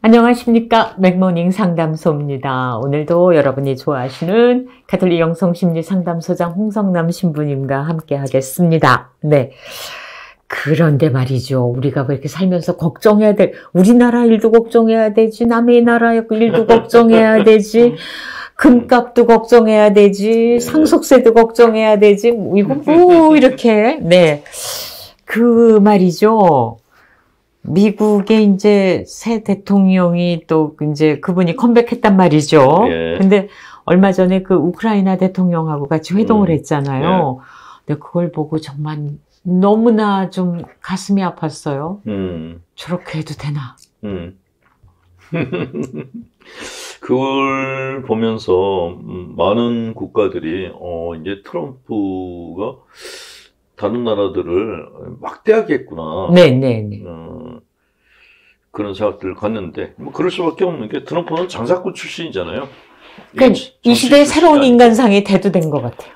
안녕하십니까. 맥모닝 상담소입니다. 오늘도 여러분이 좋아하시는 가톨릭 영성심리 상담소장 홍성남 신부님과 함께 하겠습니다. 네. 그런데 말이죠. 우리가 왜 이렇게 살면서 걱정해야 돼? 우리나라 일도 걱정해야 되지. 남의 나라 일도 걱정해야 되지. 금값도 걱정해야 되지. 상속세도 걱정해야 되지. 이거 뭐 이렇게. 네. 그 말이죠. 미국의 이제 새 대통령이 또 이제 그분이 컴백했단 말이죠. 예. 근데 얼마 전에 그 우크라이나 대통령하고 같이 회동을 했잖아요. 근데 그걸 보고 정말 너무나 좀 가슴이 아팠어요. 저렇게 해도 되나? 그걸 보면서 많은 국가들이 이제 트럼프가 다른 나라들을 막대하게 했구나. 네네네. 그런 생각들을 갖는데, 뭐, 그럴 수밖에 없는 게, 트럼프는 장사꾼 출신이잖아요. 그러니까 이 시대의 새로운 인간상이 대두된 것 같아요.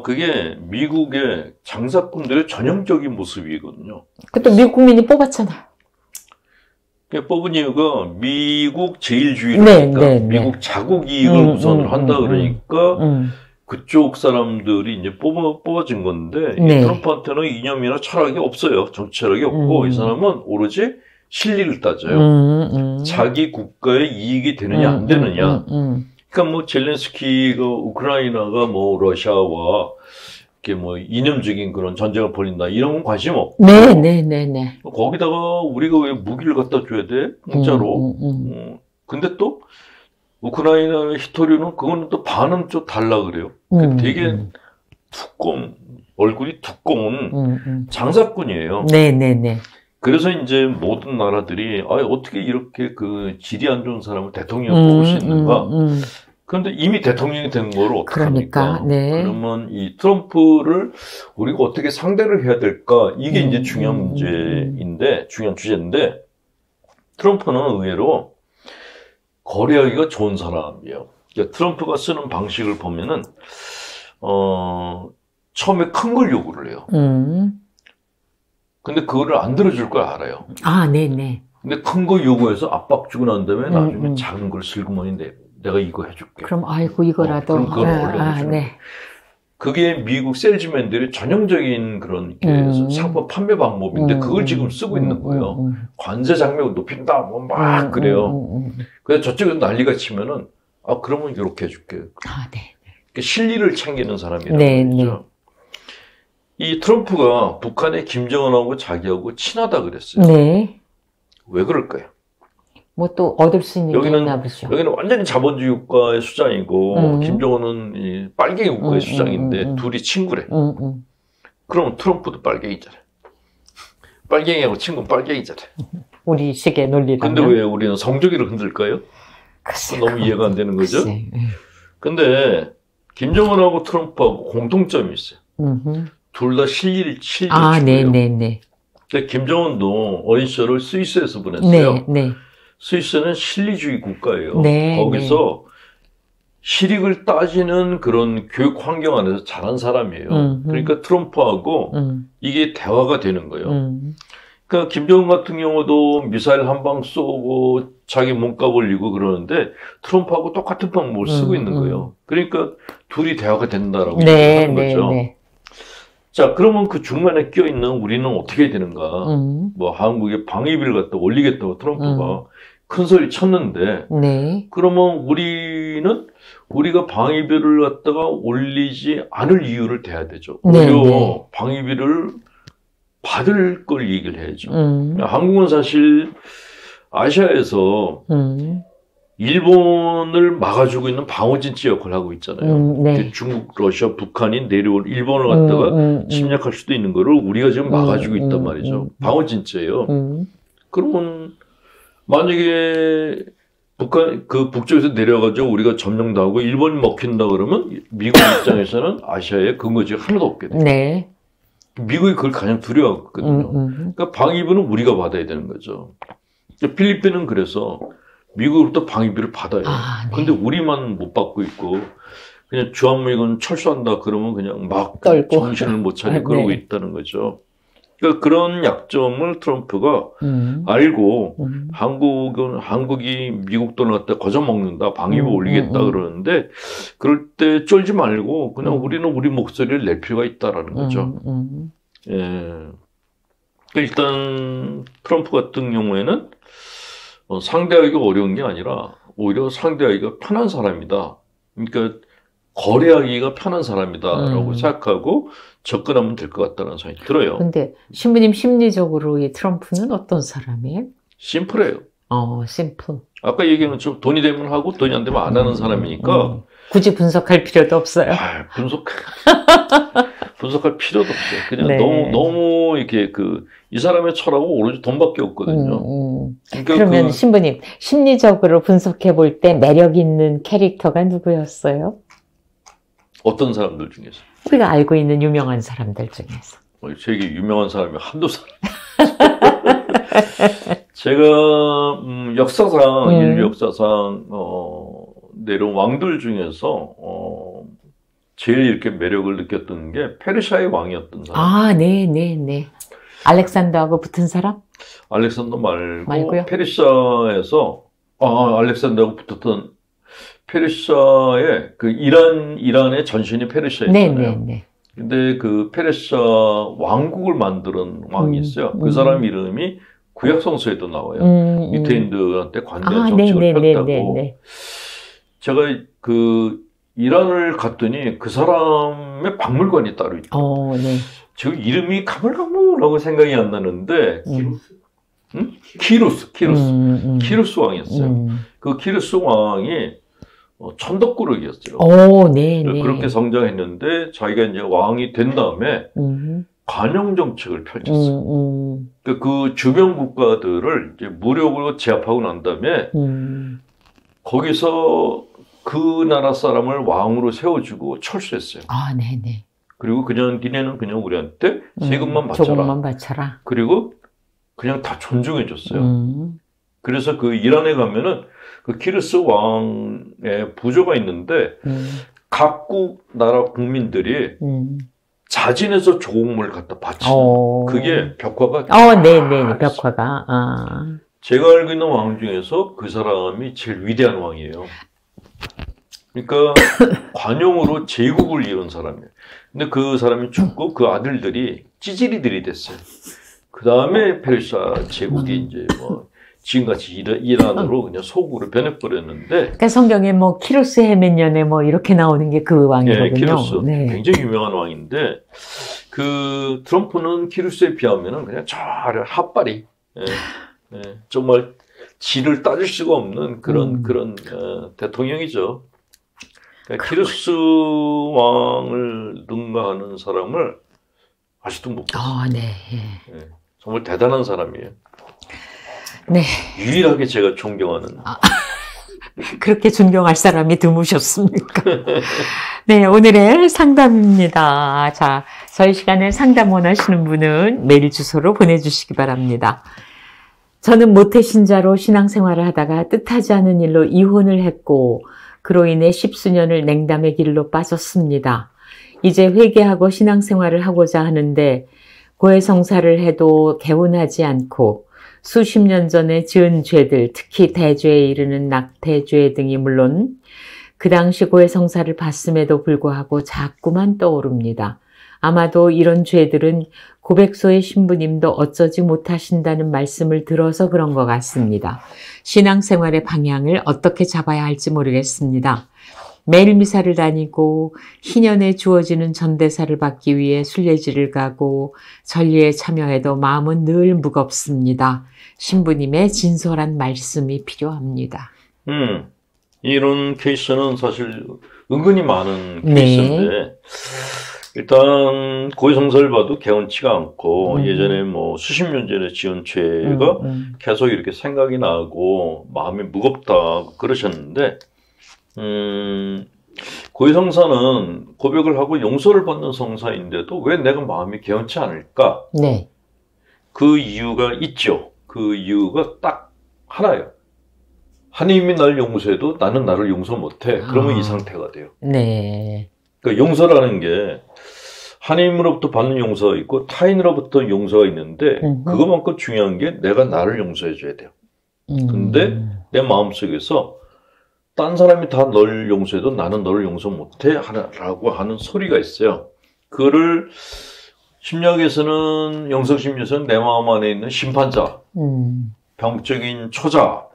그게 미국의 장사꾼들의 전형적인 모습이거든요. 그것도 미국 국민이 뽑았잖아요. 뽑은 이유가 미국 제일주의니까 미국 자국 이익을 우선을 한다 그러니까 그쪽 사람들이 이제 뽑아진 건데 이 트럼프한테는 이념이나 철학이 없어요. 정치 철학이 없고 이 사람은 오로지 실리를 따져요. 자기 국가의 이익이 되느냐 안 되느냐. 그러니까 뭐 젤렌스키가 우크라이나가 뭐 러시아와 이렇게 뭐 이념적인 그런 전쟁을 벌인다 이런 건 관심 없고. 네네네네. 거기다가 우리가 왜 무기를 갖다 줘야 돼? 공짜로. 근데 또 우크라이나 히토류는 그거는 또 반은 좀 달라 그래요. 되게 얼굴이 두꺼운 장사꾼이에요. 네네네. 그래서 이제 모든 나라들이 어떻게 이렇게 그 질이 안 좋은 사람을 대통령 뽑을 수 있는가? 그런데 이미 대통령이 된 걸 어떡합니까? 그러니까, 네. 그러면 이 트럼프를 우리가 어떻게 상대를 해야 될까? 이게 이제 중요한 문제인데, 중요한 주제인데, 트럼프는 의외로 거래하기가 좋은 사람이에요. 그러니까 트럼프가 쓰는 방식을 보면은, 처음에 큰 걸 요구를 해요. 근데 그거를 안 들어줄 걸 알아요. 네네. 근데 큰 거 요구해서 압박 주고 난 다음에 나중에 작은 걸 슬그머니 내가 이거 해줄게. 그럼 아이고 이거라도. 그럼 그걸 올려주는 네. 그게 미국 셀즈맨들의 전형적인 그런 상품 판매 방법인데 그걸 지금 쓰고 있는 거예요. 관세 장벽을 높인다, 뭐 막 그래요. 그래서 저쪽에서 난리가 치면은 그러면 이렇게 해줄게. 네. 그러니까 실리를 챙기는 사람이라는 네. 거죠. 이 트럼프가 북한의 김정은하고 자기하고 친하다 그랬어요. 네. 왜 그럴까요? 뭐 또 얻을 수 있는 게 있나 보죠. 여기는 완전히 자본주의 국가의 수장이고 김정은은 이 빨갱이 국가의 수장인데 둘이 친구래. 그러면 트럼프도 빨갱이잖아. 빨갱이하고 친구는 빨갱이잖아. 우리 식의 논리라면. 근데 왜 우리는 성조기를 흔들까요? 글쎄, 너무 이해가 안 되는 거죠? 글쎄. 근데 김정은하고 트럼프하고 공통점이 있어요. 둘 다 실리를 네네네. 근데 김정은도 어린 시절을 스위스에서 보냈어요. 네. 스위스는 실리주의 국가예요. 네, 거기서 실익을 따지는 그런 교육 환경 안에서 자란 사람이에요. 그러니까 트럼프하고 이게 대화가 되는 거예요. 그러니까 김정은 같은 경우도 미사일 한 방 쏘고 자기 몸값 올리고 그러는데 트럼프하고 똑같은 방법을 쓰고 있는 거예요. 그러니까 둘이 대화가 된다라고 하는 거죠. 네. 자, 그러면 그 중간에 껴있는 우리는 어떻게 해야 되는가? 뭐 한국에 방위비를 갖다 올리겠다고 트럼프가 큰 소리 쳤는데 그러면 우리가 방위비를 갖다가 올리지 않을 이유를 대야 되죠. 오히려 방위비를 받을 걸 얘기를 해야죠. 한국은 사실 아시아에서 일본을 막아주고 있는 방어진치 역할을 하고 있잖아요. 중국, 러시아, 북한이 내려올 일본을 갖다가 침략할 수도 있는 거를 우리가 지금 막아주고 있단 말이죠. 방어진치예요. 그러면 만약에 북쪽에서 내려가지고 우리가 점령당하고 일본이 먹힌다 그러면 미국 입장에서는 아시아에 근거지가 하나도 없게 돼요. 미국이 그걸 가장 두려워하거든요. 그러니까 방위비는 우리가 받아야 되는 거죠. 필리핀은 그래서 미국으로부터 방위비를 받아요. 근데 우리만 못 받고 있고 그냥 주한미군 철수한다 그러면 그냥 막 떨고. 정신을 못 차리고 그러고 있다는 거죠. 그러니까 그런 약점을 트럼프가 알고 한국이 미국 돈을 갖다 거저 먹는다, 방위비 올리겠다 그러는데 그럴 때 쫄지 말고 그냥 우리는 우리 목소리를 낼 필요가 있다라는 거죠. 예. 일단 트럼프 같은 경우에는 상대하기가 어려운 게 아니라 오히려 상대하기가 편한 사람이다. 그러니까 거래하기가 편한 사람이다라고 생각하고 접근하면 될 것 같다는 생각이 들어요. 근데 신부님 심리적으로 이 트럼프는 어떤 사람이에요? 심플해요. 심플. 아까 얘기한 것처럼 돈이 되면 하고 돈이 안 되면 안 하는 사람이니까 굳이 분석할 필요도 없어요. 분석할 필요도 없어요. 그냥 너무 이렇게 이 사람의 철학은 오로지 돈밖에 없거든요. 그러니까 그러면 신부님 심리적으로 분석해 볼 때 매력 있는 캐릭터가 누구였어요? 어떤 사람들 중에서? 우리가 알고 있는 유명한 사람들 중에서. 세계 유명한 사람이 한두 사람. 제가 역사상 인류 역사상 내려온 왕들 중에서 제일 이렇게 매력을 느꼈던 게 페르시아의 왕이었던 사람. 네네네. 알렉산더하고 붙은 사람? 알렉산더 말고요? 페르시아에서 알렉산더하고 붙었던 페르시아의 이란의 전신이 페르시아였잖아요. 네네네. 근데 그 페르시아 왕국을 만드는 왕이 있어요. 그 사람 이름이 구약성서에도 나와요. 유태인들한테 관대한 정책을 폈다고. 제가 이란을 갔더니 그 사람의 박물관이 따로 있고. 지금 이름이 가물가물하고 생각이 안 나는데. 키루스 왕이었어요. 그 키루스 왕이 천덕꾸러기였어요. 그렇게 성장했는데 자기가 이제 왕이 된 다음에 관용 정책을 펼쳤어요. 그 주변 국가들을 이제 무력으로 제압하고 난 다음에 거기서 그 나라 사람을 왕으로 세워주고 철수했어요. 네네. 그리고 니네는 그냥 우리한테 세금만 바쳐라. 조금만 바쳐라. 그리고 그냥 다 존중해줬어요. 그래서 그 이란에 가면은 그 키루스 왕의 부조가 있는데 각국 나라 국민들이 자진해서 조공물을 갖다 바치는 그게 벽화가 네네 벽화가 제가 알고 있는 왕 중에서 그 사람이 제일 위대한 왕이에요. 그러니까 관용으로 제국을 이룬 사람이에요. 근데 그 사람이 죽고 그 아들들이 찌질이들이 됐어요. 그 다음에 페르시아 제국이 이제 지금같이 이란으로 그냥 속으로 변해버렸는데. 그러니까 성경에 키루스 헤맨년에 이렇게 나오는 게 그 왕이거든요. 네, 키루스. 굉장히 유명한 왕인데, 그 트럼프는 키루스에 비하면은 그냥 핫바리. 정말 질을 따질 수가 없는 그런 대통령이죠. 그러니까 키루스 왕을 능가하는 사람을 아직도 못 봤어요. 정말 대단한 사람이에요. 네. 유일하게 제가 존경하는. 그렇게 존경할 사람이 드무셨습니까? 네, 오늘의 상담입니다. 자, 저희 시간에 상담 원하시는 분은 메일 주소로 보내주시기 바랍니다. 저는 모태신자로 신앙생활을 하다가 뜻하지 않은 일로 이혼을 했고 그로 인해 십수년을 냉담의 길로 빠졌습니다. 이제 회개하고 신앙생활을 하고자 하는데 고해성사를 해도 개운하지 않고 수십 년 전에 지은 죄들, 특히 대죄에 이르는 낙태죄 등이 물론 그 당시 고해성사를 봤음에도 불구하고 자꾸만 떠오릅니다. 아마도 이런 죄들은 고백소의 신부님도 어쩌지 못하신다는 말씀을 들어서 그런 것 같습니다. 신앙생활의 방향을 어떻게 잡아야 할지 모르겠습니다. 매일 미사를 다니고 희년에 주어지는 전대사를 받기 위해 순례지를 가고 전리에 참여해도 마음은 늘 무겁습니다. 신부님의 진솔한 말씀이 필요합니다. 이런 케이스는 사실 은근히 많은 케이스인데 일단 고해성사를 봐도 개운치가 않고 예전에 수십 년 전에 지은 죄가 계속 이렇게 생각이 나고 마음이 무겁다 그러셨는데 고해성사는 고백을 하고 용서를 받는 성사인데도 왜 내가 마음이 개운치 않을까? 그 이유가 있죠. 그 이유가 딱 하나예요. 하나님이 날 용서해도 나는 나를 용서 못해. 그러면 이 상태가 돼요. 그러니까 용서라는 게 하나님으로부터 받는 용서가 있고 타인으로부터 용서가 있는데 그것만큼 중요한 게 내가 나를 용서해 줘야 돼요. 근데 내 마음속에서 딴 사람이 다 널 용서해도 나는 너를 용서 못해 라고 하는 소리가 있어요. 그거를 심리학에서는 영성심리에서는 내 마음 안에 있는 심판자, 병적인 초자,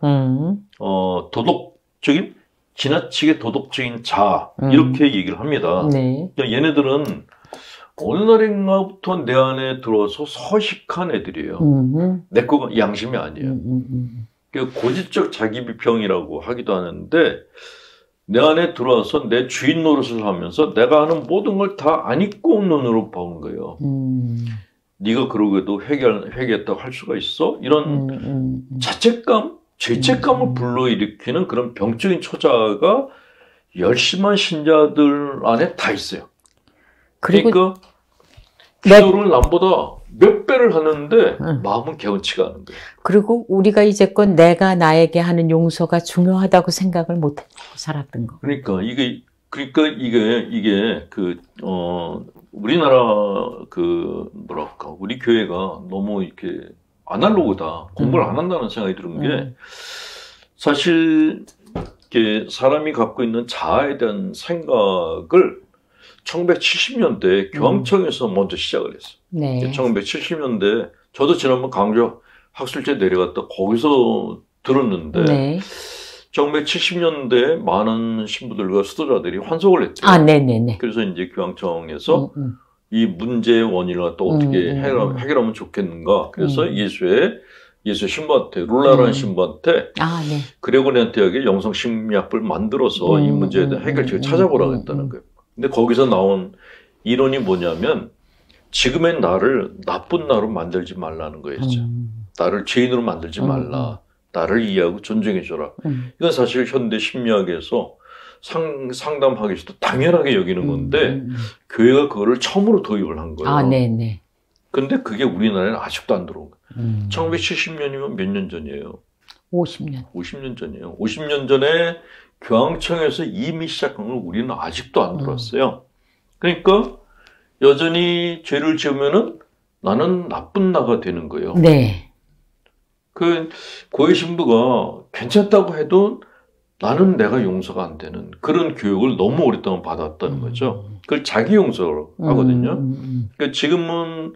도덕적인 지나치게 도덕적인 자 이렇게 얘기를 합니다. 네. 그러니까 얘네들은 어느 날인가부터 내 안에 들어와서 서식한 애들이에요. 내 거가 양심이 아니에요. 고지적 자기비평이라고 하기도 하는데 내 안에 들어와서 내 주인 노릇을 하면서 내가 하는 모든 걸 다 안 잊고 눈으로 보는 거예요. 네가 그러고도 회개했다고 할 수가 있어? 이런 자책감, 죄책감을 불러일으키는 그런 병적인 초자가 열심한 신자들 안에 다 있어요. 그러니까 기도를 남보다 몇 배를 하는데 마음은 개운치가 않은 거예요. 그리고 우리가 이제껏 내가 나에게 하는 용서가 중요하다고 생각을 못하고 살았던 거. 그러니까 이게 우리나라 뭐랄까 우리 교회가 너무 이렇게 아날로그다, 공부를 안 한다는 생각이 드는 게 사실 이렇게 사람이 갖고 있는 자아에 대한 생각을 1970년대 교황청에서 먼저 시작을 했어요. 네. 1970년대 저도 지난번 강조 학술제 내려갔다 거기서 들었는데 네. 1970년대 많은 신부들과 수도자들이 환속을 했죠. 네네네. 그래서 이제 교황청에서 이 문제의 원인을 갖다 어떻게 해결하면 좋겠는가. 그래서 예수의 신부한테, 룰라라는 신부한테 네. 그레고리안 대학의 영성심리학을 만들어서 이 문제에 대한 해결책을 찾아보라고 했다는 거예요. 근데 거기서 나온 이론이 뭐냐면 지금의 나를 나쁜 나로 만들지 말라는 거였죠. 나를 죄인으로 만들지 말라. 나를 이해하고 존중해줘라. 이건 사실 현대 심리학에서 상담하기에서도 당연하게 여기는 건데 교회가 그거를 처음으로 도입을 한 거예요. 네네. 근데 그게 우리나라에는 아직도 안 들어온 거예요. 1970년이면 몇 년 전이에요? 50년. 50년 전이에요. 50년 전에 교황청에서 이미 시작한 걸 우리는 아직도 안 들어왔어요. 그러니까 여전히 죄를 지으면은 나는 나쁜 나가 되는 거예요. 네. 그 고위 신부가 괜찮다고 해도 나는 내가 용서가 안 되는 그런 교육을 너무 오랫동안 받았다는 거죠. 그걸 자기 용서로 하거든요. 그러니까 지금은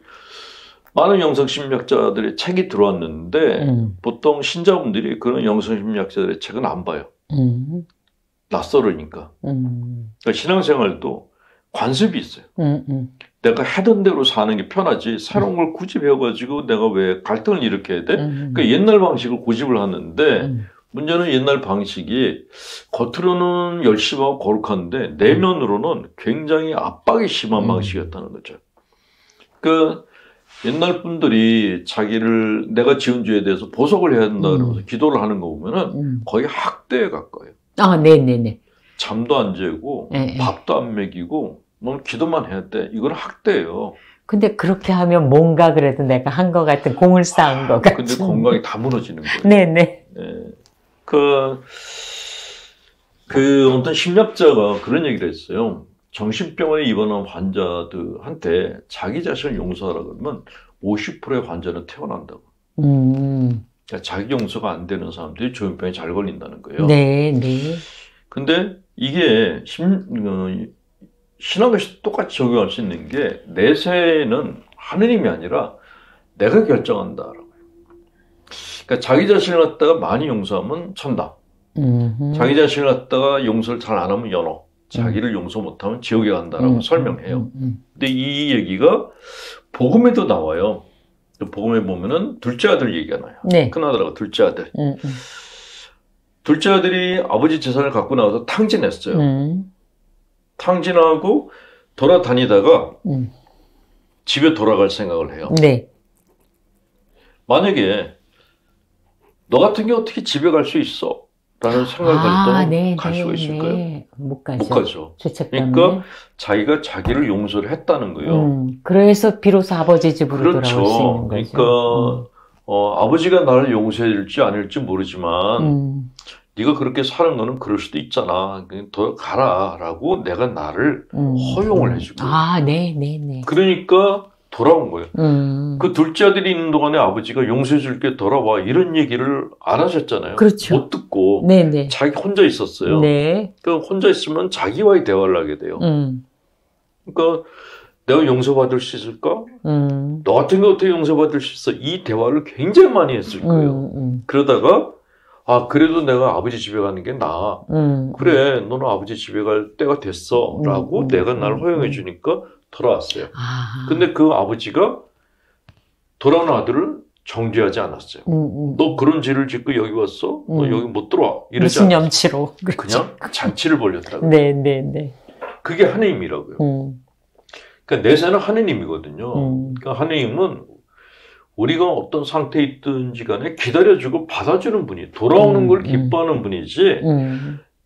많은 영성심리학자들의 책이 들어왔는데 보통 신자분들이 그런 영성심리학자들의 책은 안 봐요. 낯설으니까. 그러니까 신앙생활도 관습이 있어요. 내가 하던 대로 사는 게 편하지 새로운 걸 굳이 배워가지고 내가 왜 갈등을 일으켜야 돼? 그러니까 옛날 방식을 고집을 하는데 문제는 옛날 방식이 겉으로는 열심하고 거룩한데 내면으로는 굉장히 압박이 심한 방식이었다는 거죠. 그 옛날 분들이 자기를 내가 지은 죄에 대해서 보석을 해야 된다 그러면서 기도를 하는 거 보면은 거의 학대에 가까워요. 네네네. 잠도 안 재고 밥도 안 먹이고 넌 기도만 해야 돼. 이건 학대예요. 근데 그렇게 하면 뭔가 그래도 내가 한 것 같은 공을 쌓은 것 같은. 근데 건강이 다 무너지는 거예요. 네네. 네. 어떤 심리학자가 그런 얘기를 했어요. 정신병원에 입원한 환자들한테 자기 자신을 용서하라 그러면 50%의 환자는 퇴원한다고. 그러니까 자기 용서가 안 되는 사람들이 조현병에 잘 걸린다는 거예요. 네, 네. 근데 이게 신학에서 똑같이 적용할 수 있는 게 내세는 하느님이 아니라 내가 결정한다라고. 그러니까 자기 자신을 갖다가 많이 용서하면 천당. 자기 자신을 갖다가 용서를 잘 안 하면 연어. 자기를 용서 못하면 지옥에 간다라고 설명해요. 근데 이 얘기가 복음에도 나와요. 복음에 보면은 둘째 아들 얘기가 나요. 네. 큰아들하고 둘째 아들. 둘째 아들이 아버지 재산을 갖고 나와서 탕진했어요. 탕진하고 돌아다니다가 집에 돌아갈 생각을 해요. 네. 만약에 너 같은 게 어떻게 집에 갈 수 있어? 라는 생각을 가졌다면 갈 수가 있을까요? 네. 못 가죠. 못 가죠. 그러니까 자기가 자기를 용서를 했다는 거예요. 그래서 비로소 아버지 집으로 돌아올 수 있는 거죠. 그러니까 아버지가 나를 용서해 줄지 아닐지 모르지만 네가 그렇게 사는 거는 그럴 수도 있잖아. 더 가라라고 내가 나를 허용을 해주고. 네네네. 그러니까 돌아온 거예요. 그 둘째 아들이 있는 동안에 아버지가 용서해 줄게 돌아와 이런 얘기를 안 하셨잖아요. 그렇죠. 못 듣고 네네. 자기 혼자 있었어요. 네. 그러니까 혼자 있으면 자기와의 대화를 하게 돼요. 그러니까 내가 용서받을 수 있을까? 너 같은 게 어떻게 용서받을 수 있어? 이 대화를 굉장히 많이 했을 거예요. 그러다가 그래도 내가 아버지 집에 가는 게 나아. 그래, 너는 아버지 집에 갈 때가 됐어. 라고 내가 날 허용해 주니까 돌아왔어요. 근데 그 아버지가 돌아온 아들을 정죄하지 않았어요. 너 그런 죄를 짓고 여기 왔어? 너 여기 못 들어와. 이러지 무슨 염치로. 그냥 잔치를 벌였다고요. 네네네. 그게 하느님이라고요. 그러니까 내세는 하느님이거든요. 그러니까 하느님은 우리가 어떤 상태에 있든지 간에 기다려주고 받아주는 분이, 돌아오는 걸 기뻐하는 분이지,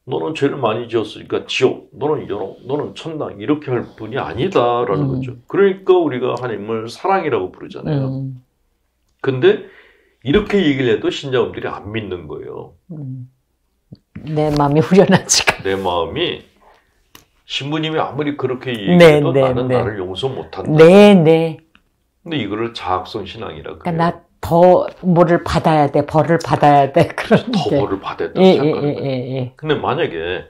너는 죄를 많이 지었으니까 지옥, 너는 연옥, 너는 천당, 이렇게 할 분이 아니다라는 거죠. 그러니까 우리가 하나님을 사랑이라고 부르잖아요. 근데 이렇게 얘기를 해도 신자분들이 안 믿는 거예요. 내 마음이 후련하지가. 내 마음이, 신부님이 아무리 그렇게 얘기해도 나는 나를 용서 못한다. 네네. 근데 이거를 자학성 신앙이라고 그러니까 나 더 뭐를 받아야 돼, 벌을 받아야 돼. 그런데 더 벌을 받아야 된다고 생각하는 거예요. 근데 만약에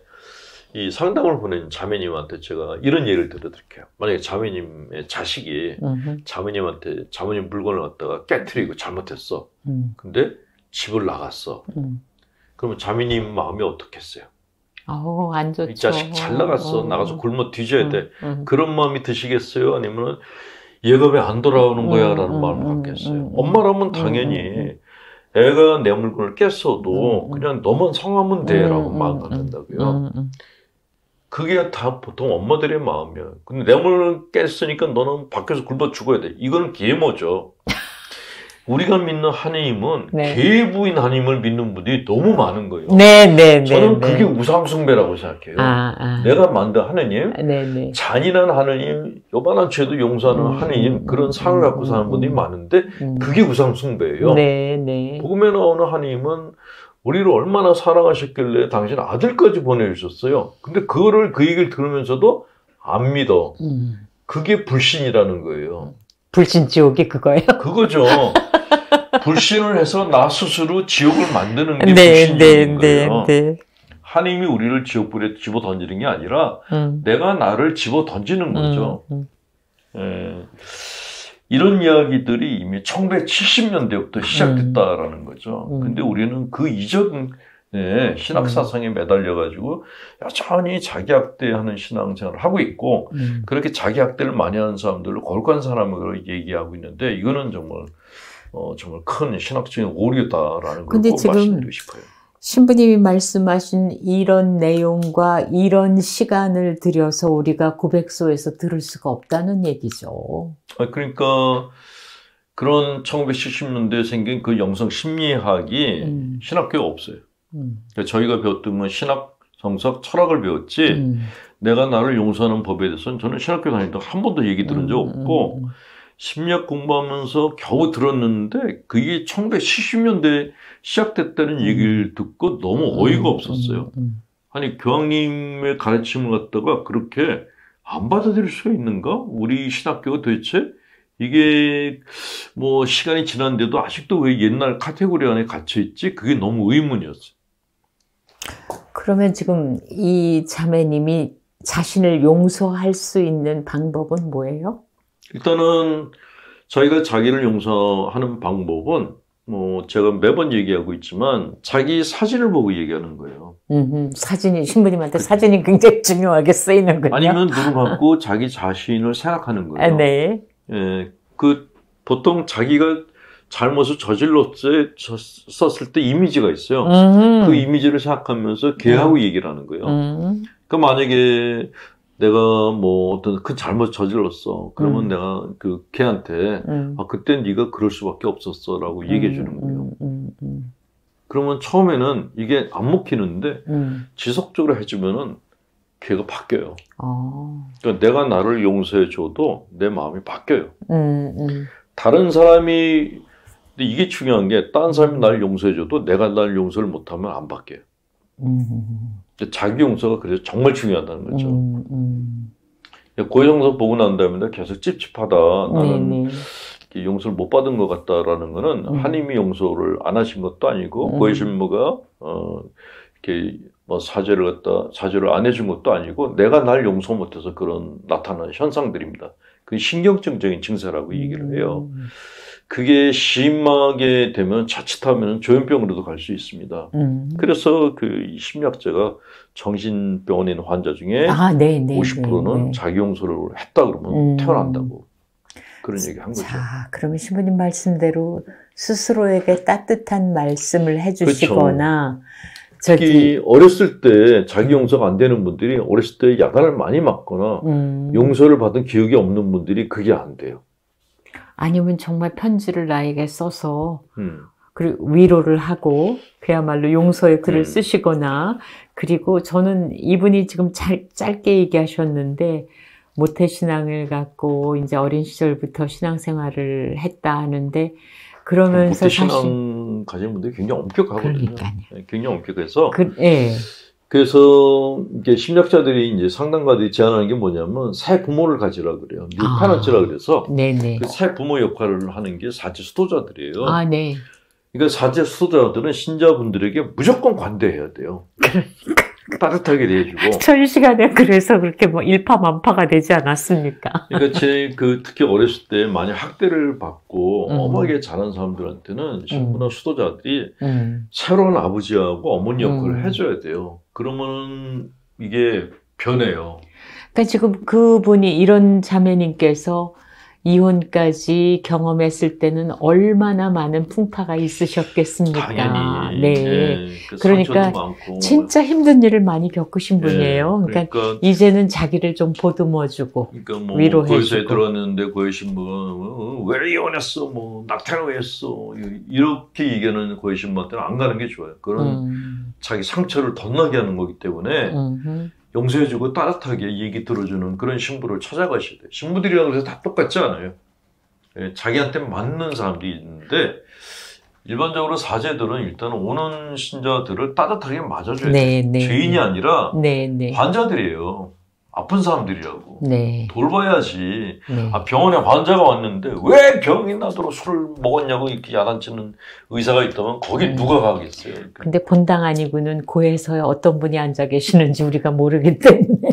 이 상담을 보낸 자매님한테 제가 이런 예를 들어드릴게요. 만약에 자매님의 자식이 자매님한테 자매님 물건을 갖다가 깨트리고 잘못했어. 근데 집을 나갔어. 그러면 자매님 마음이 어떻겠어요? 안 좋죠. 이 자식 잘 나갔어. 나가서 굶어 뒤져야 돼. 그런 마음이 드시겠어요? 아니면 얘가 왜 안 돌아오는 거야? 라는 마음을 갖겠어요. 엄마라면 당연히 애가 내 물건을 깼어도 그냥 너만 성하면 돼 라고 마음 갖는다고요. 그게 다 보통 엄마들의 마음이야. 근데 내 물건을 깼으니까 너는 밖에서 굶어 죽어야 돼. 이건 계모죠. 우리가 믿는 하느님은 계부인 하느님을 믿는 분들이 너무 많은 거예요. 저는 그게 우상숭배라고 생각해요. 내가 만든 하느님, 잔인한 하느님, 요만한 죄도 용서하는 하느님, 그런 상을 갖고 사는 분들이 많은데 그게 우상숭배예요. 복음에 나오는 하느님은 우리를 얼마나 사랑하셨길래 당신 아들까지 보내주셨어요. 근데 그거를 그 얘기를 들으면서도 안 믿어. 그게 불신이라는 거예요. 불신지옥이 그거예요? 그거죠. 불신을 해서 나 스스로 지옥을 만드는 게 불신인 거예요. 하나님이 우리를 지옥불에 집어 던지는 게 아니라 내가 나를 집어 던지는 거죠. 이런 이야기들이 이미 1970년대부터 시작됐다라는 거죠. 근데 우리는 그 이전 신학 사상에 매달려가지고 여전히 자기 학대하는 신앙생활을 하고 있고 그렇게 자기 학대를 많이 하는 사람들을 거룩한 사람으로 얘기하고 있는데 이거는 정말 큰 신학적인 오류다라는 걸 꼭 말씀드리고 싶어요. 신부님이 말씀하신 이런 내용과 이런 시간을 들여서 우리가 고백소에서 들을 수가 없다는 얘기죠. 그러니까 그런 1970년대에 생긴 그 영성 심리학이 신학교에 없어요. 그러니까 저희가 배웠던 건 신학, 성서, 철학을 배웠지 내가 나를 용서하는 법에 대해서는 저는 신학교 다니다가 한 번도 얘기 들은 적 없고 심리학 공부하면서 겨우 들었는데 그게 1970년대에 시작됐다는 얘기를 듣고 너무 어이가 없었어요. 아니 교황님의 가르침을 갖다가 그렇게 안 받아들일 수가 있는가? 우리 신학교가 도대체 이게 뭐 시간이 지났는데도 아직도 왜 옛날 카테고리 안에 갇혀있지? 그게 너무 의문이었어요. 그러면 지금 이 자매님이 자신을 용서할 수 있는 방법은 뭐예요? 일단은 저희가 자기를 용서하는 방법은 뭐 제가 매번 얘기하고 있지만 자기 사진을 보고 얘기하는 거예요. 사진이 신부님한테 사진이 굉장히 중요하게 쓰이는군요. 아니면 눈을 감고 자기 자신을 생각하는 거예요. 보통 자기가 잘못을 저질렀을 때 이미지가 있어요. 그 이미지를 생각하면서 걔하고 얘기를 하는 거예요. 그러니까 만약에 내가 뭐 어떤 큰 잘못 저질렀어. 그러면 내가 그 걔한테 그때 네가 그럴 수밖에 없었어라고 얘기해 주는 거예요. 그러면 처음에는 이게 안 먹히는데 지속적으로 해주면은 걔가 바뀌어요. 그러니까 내가 나를 용서해 줘도 내 마음이 바뀌어요. 다른 사람이 근데 이게 중요한 게 다른 사람이 나를 용서해 줘도 내가 나를 용서를 못하면 안 바뀌어요. 자기 용서가 그래서 정말 중요하다는 거죠. 고해성사 보고 난 다음에 계속 찝찝하다. 나는 용서를 못 받은 것 같다라는 거는 하나님이 용서를 안 하신 것도 아니고 고해신무가 이렇게 뭐 사죄를 안 해준 것도 아니고 내가 날 용서 못해서 그런 나타나는 현상들입니다. 그 신경증적인 증세라고 얘기를 해요. 그게 심하게 되면 자칫하면 조현병으로도 갈 수 있습니다. 그래서 그 심리학자가 정신병원에 있는 환자 중에 50%는 자기 용서를 했다 그러면 태어난다고 그런 얘기 한 거죠. 자, 그러면 신부님 말씀대로 스스로에게 따뜻한 말씀을 해주시거나 특히 어렸을 때 자기 용서가 안 되는 분들이 어렸을 때 야단을 많이 맞거나 용서를 받은 기억이 없는 분들이 그게 안 돼요. 아니면 정말 편지를 나에게 써서 그리고 위로를 하고 그야말로 용서의 글을 쓰시거나 그리고 저는 이분이 지금 짧게 얘기하셨는데 모태신앙을 갖고 이제 어린 시절부터 신앙생활을 했다 하는데 그러면서 모태신앙 가진 분들이 굉장히 엄격하거든요. 그러니까요. 굉장히 엄격해서 그래서 이게 심리학자들이 이제 상담가들이 제안하는 게 뭐냐면 새 부모를 가지라 그래요. 뉴파런츠라 그래서 그 새 부모 역할을 하는 게 사제 수도자들이에요. 그러니까 사제 수도자들은 신자분들에게 무조건 관대해야 돼요. 따뜻하게 대해주고. 저희 시간에 그래서 그렇게 뭐 일파만파가 되지 않았습니까? 그러니까 특히 어렸을 때 많이 학대를 받고 엄하게 자란 사람들한테는 신부나 수도자들이 새로운 아버지하고 어머니 역할을 해줘야 돼요. 그러면 이게 변해요. 그러니까 지금 그분이 이런 자매님께서 이혼까지 경험했을 때는 얼마나 많은 풍파가 있으셨겠습니까? 당연히. 그러니까 많고. 진짜 힘든 일을 많이 겪으신 분이에요. 그러니까 이제는 자기를 좀 보듬어주고 위로해주고. 고해사에 들었는데 고해신부가 왜 이혼했어? 뭐 낙태는 왜 했어? 이렇게 얘기하는 고해신부한테는 안 가는 게 좋아요. 그런 자기 상처를 덧나게 하는 거기 때문에 용서해주고 따뜻하게 얘기 들어주는 그런 신부를 찾아가셔야 돼요. 신부들이라고 해서 다 똑같지 않아요. 자기한테 맞는 사람들이 있는데 일반적으로 사제들은 일단 오는 신자들을 따뜻하게 맞아줘야 돼요. 죄인이 아니라 환자들이에요. 아픈 사람들이라고. 돌봐야지. 병원에 환자가 왔는데 왜 병이 나도록 술을 먹었냐고 이렇게 야단치는 의사가 있다면 거기 누가 가겠어요. 근데 본당 아니고는 고해서에 어떤 분이 앉아 계시는지 우리가 모르기 때문에.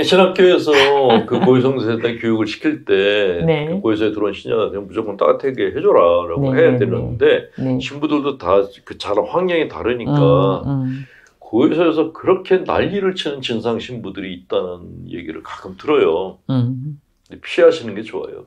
신학교에서 그 고해성사에 대한 교육을 시킬 때 그 고해사에 들어온 신자한테 무조건 따뜻하게 해줘라라고 해야 되는데 신부들도 다 그 자란 환경이 다르니까 고해사에서 그렇게 난리를 치는 진상 신부들이 있다는 얘기를 가끔 들어요. 피하시는 게 좋아요.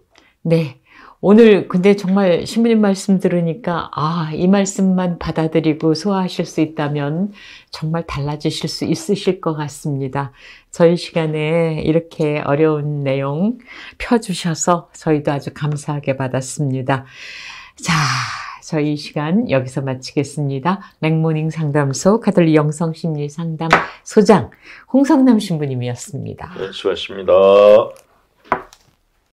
오늘 근데 정말 신부님 말씀 들으니까 이 말씀만 받아들이고 소화하실 수 있다면 정말 달라지실 수 있으실 것 같습니다. 저희 시간에 이렇게 어려운 내용 펴주셔서 저희도 아주 감사하게 받았습니다. 자, 저희 시간 여기서 마치겠습니다. 맥모닝 상담소 가톨릭 영성심리 상담 소장 홍성남 신부님이었습니다. 수고하셨습니다.